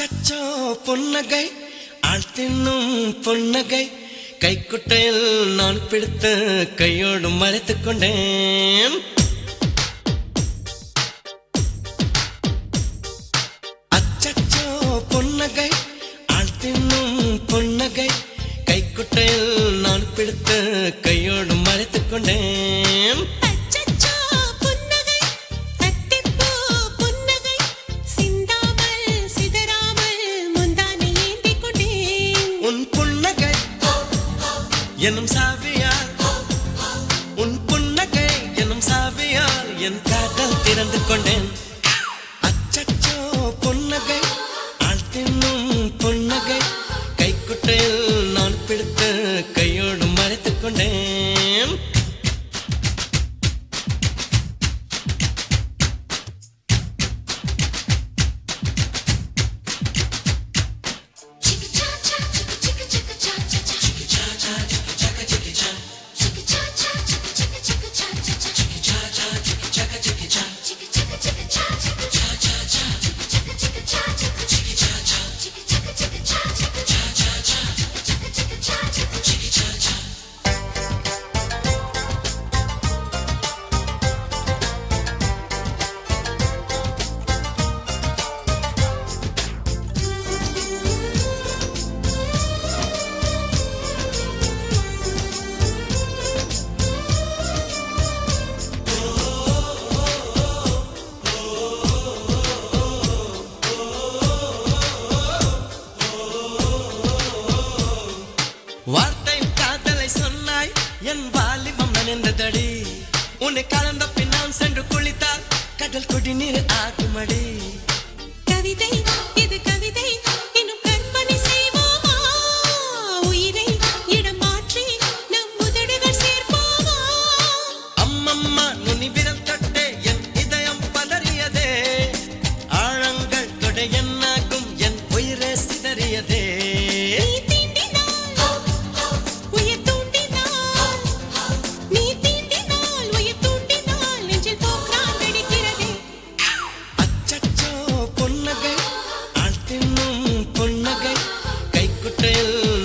அச்சச்சோ பொன்னகை ஆழ்த்தின்னும் பொன்னகை கைக்குட்டையில் நான் பிடித்து கையோடு மறைத்துக் கொண்டேன். அச்சச்சோ பொன்னகை ஆழ்த்தின்னும் பொன்னகை கைக்குட்டையில் நான் பிடித்து கையோடு மறைத்துக் கொண்டேன். எனும் சாவியால் உன் புன்னகை எனும் சாவியால் என் காதல் திறந்து கொண்டேன். அச்சச்சோ பொன்னகை ஆழ்த்தின்னும் பொன்னகை கைக்குட்டையில் நான் பிடித்து கையோடு மறைத்துக் கொண்டேன். வார்த்தை காதலை சொன்னாய் என் வாலிபம் நனைந்ததடி. உன்னை கலந்த பின் நான் சென்று குளித்தால் கடல் குடிநீர் ஆகுமடி. கவிதை இது கவிதை இன்னும் கற்பனை செய்வோமா? உயிரை இடம் மாற்றி நம் உதடுகள் சேர்ப்போமா? அம்மம்மா நுனி விரல் தொட்டே என் இதயம் பதறியதே. ஆழங்கள் தொட என்னாகும் என் உயிரே சிதறியதே.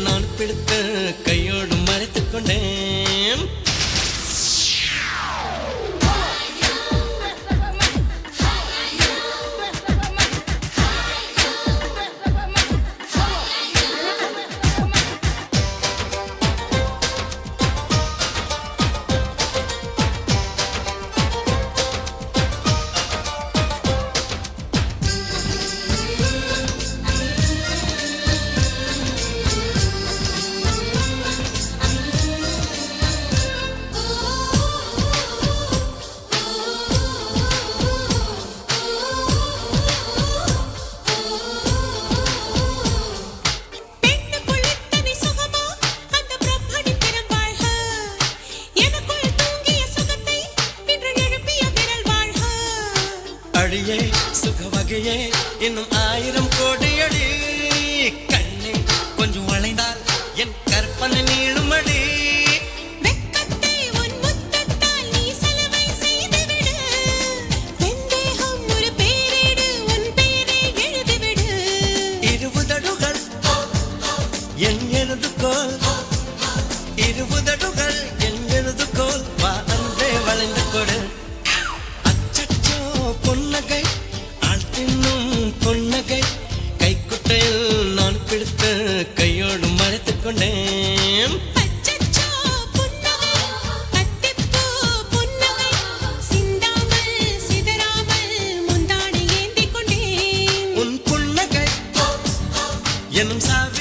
நான் பிடித்து கையோடு மறைத்துக் கொண்டேன். அடியே சுகவகையே இன்னும் 1000 கோடி அடி. கண்ணே கொஞ்சம் வளைந்தால் என் கற்பனை நீளுமடி. வெட்கத்தை உன் முத்தத்தால் நீ சலவை செய்துவிடு. வெந்தேகம் ஒரு பேரேடு உன் பேரை எழுதிவிடு. இருபுதடுகள் என் எழுதுகோல். இருபுதடுகள் என் எழுதுகோல். வா அன்பே வளைந்து கொடு. பொன்னகை ஆழ்த்தின்னும் பொன்னகை கைக்குட்டையில் நான் பிடித்து கையோடு மறைத்துக் கொண்டேன். அச்சச்சோ பொன்னகை அத்திப்பூ பொன்னகை சிந்தாமல் சிதறாமல் முந்தானை ஏந்திக் கொண்டேன். உன் புன்னகை எனும் சாவி